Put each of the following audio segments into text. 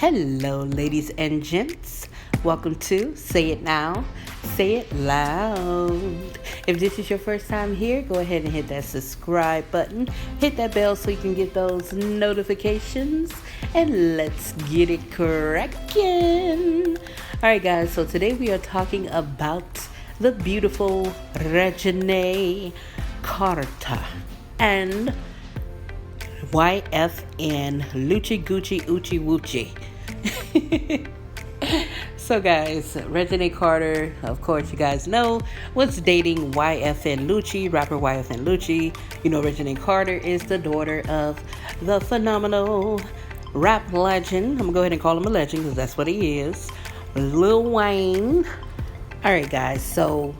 Hello, ladies and gents. Welcome to Say It Now, Say It Loud. If this is your first time here, go ahead and hit that subscribe button. Hit that bell so you can get those notifications. And let's get it cracking. Alright, guys, so today we are talking about the beautiful Reginae Carta and Yfn Lucci Gucci Uchi Wuchi. So guys, Reginae Carter, of course you guys know, was dating Yfn Lucci, rapper Yfn Lucci. You know Reginae Carter is the daughter of the phenomenal rap legend. I'm going to go ahead and call him a legend because that's what he is. Lil Wayne. Alright guys, so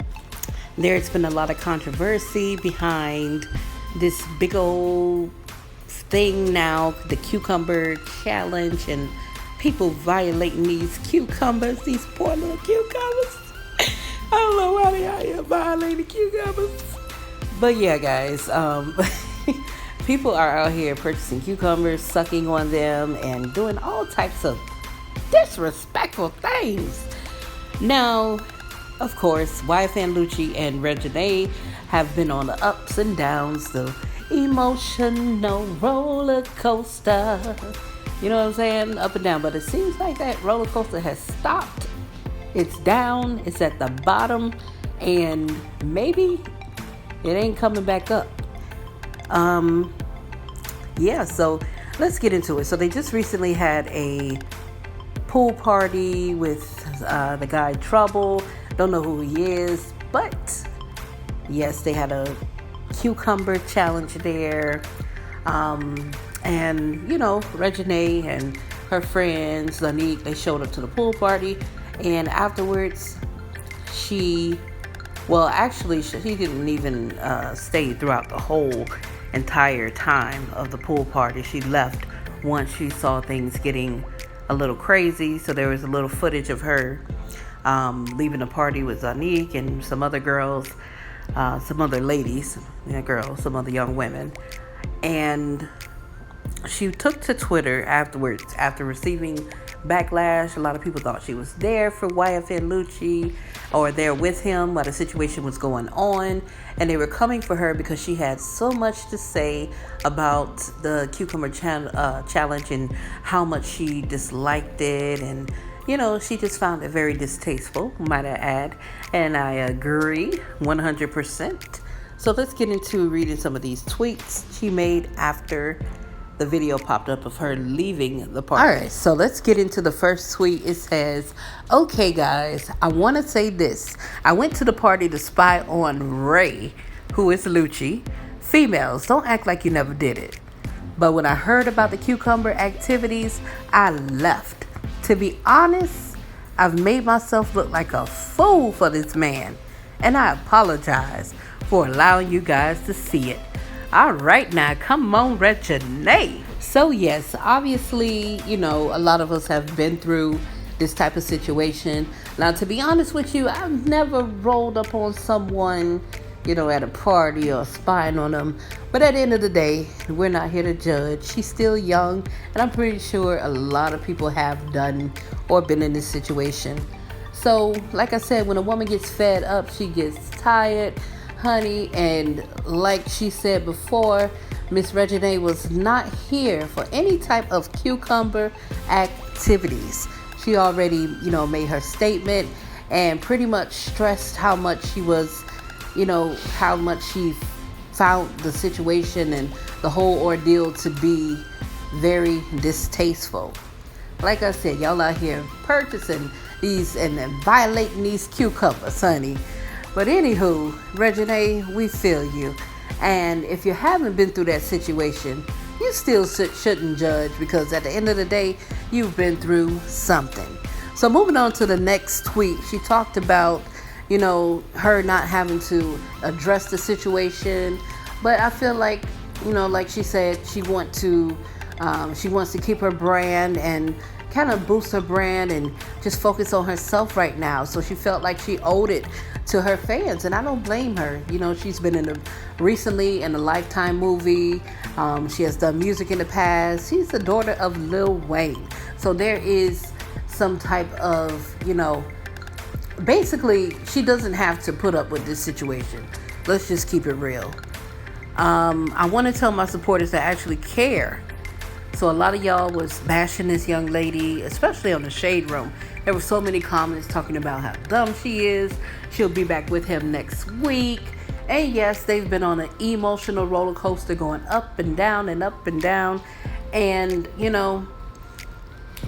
there's been a lot of controversy behind this big old thing now, the cucumber challenge, and people violating these cucumbers, these poor little cucumbers. I don't know why they out here violating cucumbers. But yeah, guys, people are out here purchasing cucumbers, sucking on them, and doing all types of disrespectful things. Now, of course, Yfn Lucci and Reginae have been on the ups and downs, the emotional roller coaster. You know what I'm saying? Up and down. But it seems like that roller coaster has stopped. It's down. It's at the bottom. And maybe it ain't coming back up. Yeah, so let's get into it. So they just recently had a pool party with the guy Trouble. Don't know who he is. But yes, they had a cucumber challenge there. And, you know, Reginae and her friends, Lanique, they showed up to the pool party. And afterwards, she didn't even stay throughout the whole entire time of the pool party. She left once she saw things getting a little crazy. So there was a little footage of her leaving the party with Lanique and some other girls, some other ladies, some other young women. And she took to Twitter afterwards after receiving backlash. A lot of people thought she was there for Yfn Lucci or there with him while the situation was going on, and they were coming for her because she had so much to say about the cucumber challenge and how much she disliked it, and you know, she just found it very distasteful, might I add, and I agree 100%. So let's get into reading some of these tweets she made after the video popped up of her leaving the party. Alright, so let's get into the first tweet. It says, "Okay guys, I want to say this. I went to the party to spy on Ray, who is Lucci. Females, don't act like you never did it. But when I heard about the cucumber activities, I left. To be honest, I've made myself look like a fool for this man. And I apologize for allowing you guys to see it." All right, now, come on, Reginae. So, yes, obviously, you know, a lot of us have been through this type of situation. Now, to be honest with you, I've never rolled up on someone, you know, at a party or spying on them. But at the end of the day, we're not here to judge. She's still young, and I'm pretty sure a lot of people have done or been in this situation. So, like I said, when a woman gets fed up, she gets tired, honey, and like she said before, Miss Reginae was not here for any type of cucumber activities. She already, you know, made her statement and pretty much stressed how much she was, you know, how much she found the situation and the whole ordeal to be very distasteful. Like I said, y'all out here purchasing these and violating these cucumbers, honey. But anywho, Reginae, we feel you. And if you haven't been through that situation, you still shouldn't judge, because at the end of the day, you've been through something. So moving on to the next tweet, she talked about, you know, her not having to address the situation. But I feel like, you know, like she said, she wants to keep her brand and kind of boost her brand and just focus on herself right now. So she felt like she owed it to her fans, and I don't blame her. You know, she's been recently in a Lifetime movie. She has done music in the past. She's the daughter of Lil Wayne. So there is some type of, basically, she doesn't have to put up with this situation. Let's just keep it real. I want to tell my supporters that actually care. So a lot of y'all was bashing this young lady, especially on the Shade Room. There were so many comments talking about how dumb she is. She'll be back with him next week. And yes, they've been on an emotional roller coaster going up and down and up and down. And,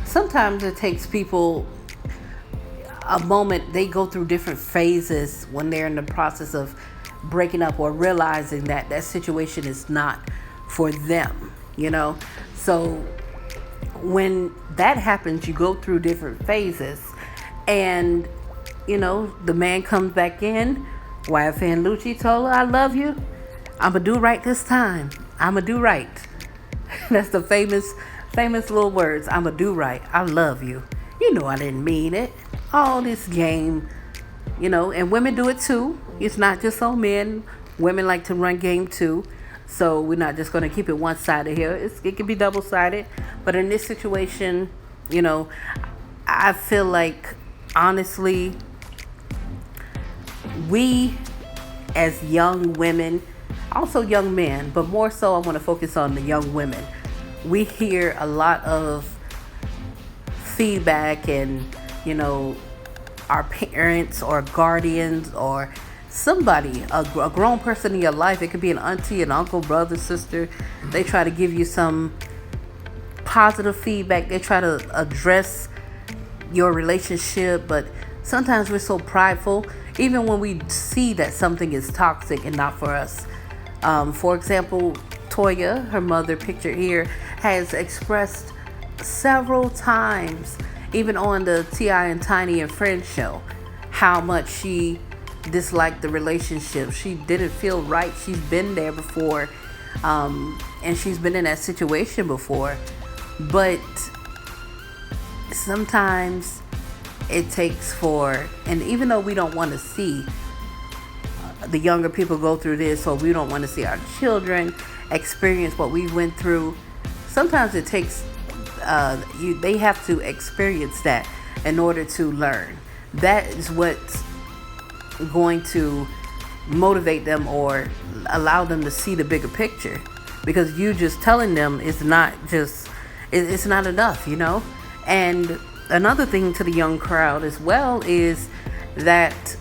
sometimes it takes people a moment. They go through different phases when they're in the process of breaking up or realizing that that situation is not for them, So when that happens, you go through different phases, and the man comes back in. Yfn Lucci told her, "I love you. I'ma do right this time. I'ma do right." That's the famous little words. "I'ma do right. I love you. I didn't mean it." All this game, and women do it too. It's not just on men. Women like to run game too. So we're not just going to keep it one-sided here. It can be double-sided. But in this situation, I feel like, honestly, we as young women, also young men, but more so I want to focus on the young women. We hear a lot of feedback and, our parents or guardians or somebody, a grown person in your life. It could be an auntie, an uncle, brother, sister. They try to give you some positive feedback. They try to address your relationship, but sometimes we're so prideful, even when we see that something is toxic and not for us. For example, Toya, her mother, pictured here, has expressed several times, even on the T.I. and Tiny and Friends show, how much she disliked the relationship. She didn't feel right. She's been there before, and she's been in that situation before. But sometimes it takes for, and even though we don't want to see the younger people go through this, or we don't want to see our children experience what we went through, sometimes it takes they have to experience that in order to learn. That is what's going to motivate them or allow them to see the bigger picture, because you just telling them is not just, it's not enough, And another thing to the young crowd as well is that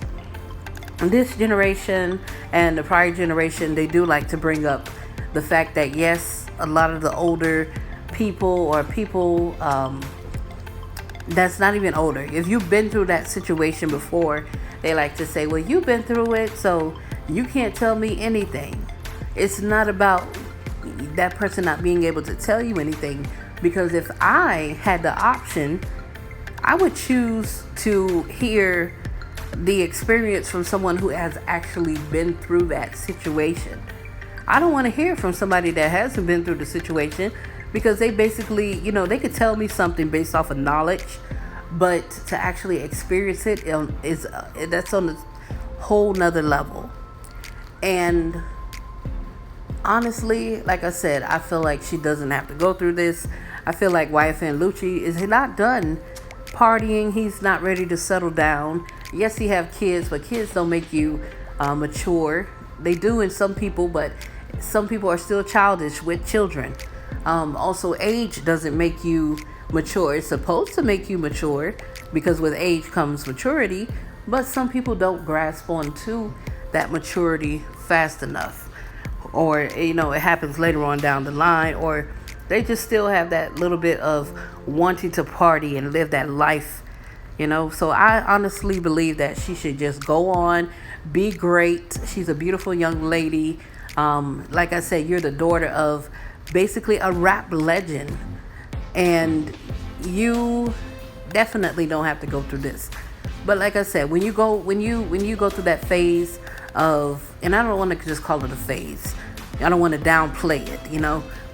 this generation and the prior generation, they do like to bring up the fact that, yes, a lot of the older people, or people that's not even older, if you've been through that situation before, they like to say, well, you've been through it, so you can't tell me anything. It's not about that person not being able to tell you anything, because if I had the option, I would choose to hear the experience from someone who has actually been through that situation. I don't want to hear from somebody that hasn't been through the situation, because they basically, they could tell me something based off of knowledge, but to actually experience it is that's on a whole nother level. And honestly, like I said, I feel like she doesn't have to go through this. I feel like Yfn Lucci is not done partying. He's not ready to settle down. Yes, he have kids, but kids don't make you mature. They do in some people, but some people are still childish with children. Also, age doesn't make you mature. It's supposed to make you mature, because with age comes maturity, but some people don't grasp onto that maturity fast enough, or it happens later on down the line, or they just still have that little bit of wanting to party and live that life, So I honestly believe that she should just go on, be great. She's a beautiful young lady. Like I said, you're the daughter of basically a rap legend, and you definitely don't have to go through this. But like I said, when you go through that phase of, and I don't want to just call it a phase, I don't want to downplay it,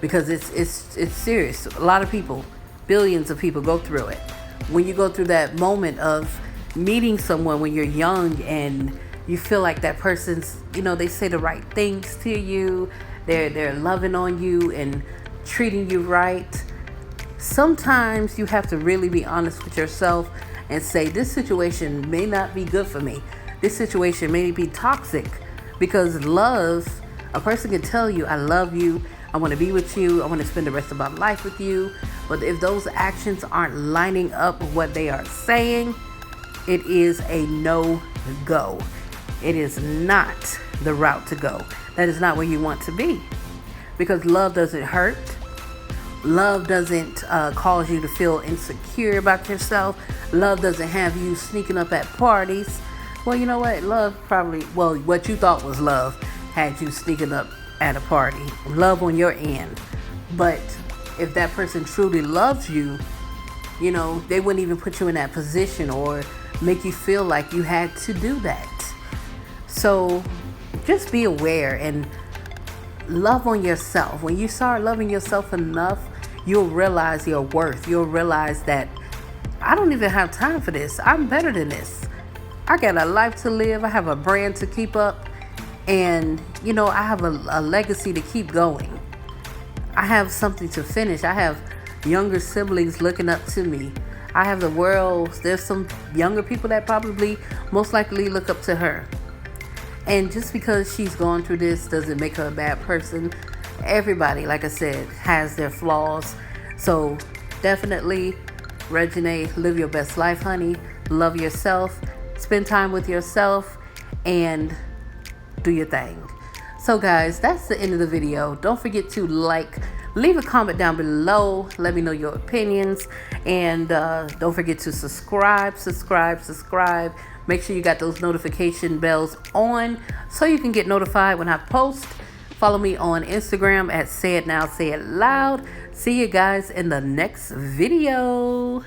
because it's serious. A lot of people, billions of people go through it. When you go through that moment of meeting someone when you're young, and you feel like that person's, they say the right things to you, they're loving on you and treating you right, Sometimes you have to really be honest with yourself and say, this situation may not be good for me. This situation may be toxic, because love, a person can tell you, I love you, I want to be with you, I want to spend the rest of my life with you. But if those actions aren't lining up with what they are saying, it is a no-go. It is not the route to go. That is not where you want to be. Because love doesn't hurt. Love doesn't cause you to feel insecure about yourself. Love doesn't have you sneaking up at parties. Well, you know what? Love probably, well, what you thought was love had you sneaking up at a party. Love on your end. But if that person truly loves you, you know, they wouldn't even put you in that position or make you feel like you had to do that. So just be aware and love on yourself. When you start loving yourself enough, you'll realize your worth. You'll realize that I don't even have time for this. I'm better than this. I got a life to live. I have a brand to keep up. And, you know, I have a legacy to keep going. I have something to finish. I have younger siblings looking up to me. I have the world. There's some younger people that probably most likely look up to her. And just because she's gone through this doesn't make her a bad person. Everybody, like I said, has their flaws. So definitely, Reginae, live your best life, honey. Love yourself. Spend time with yourself and do your thing. So guys, that's the end of the video. Don't forget to leave a comment down below. Let me know your opinions. And don't forget to subscribe. Make sure you got those notification bells on so you can get notified when I post. Follow me on Instagram at Say It Now, Say It Loud. See you guys in the next video.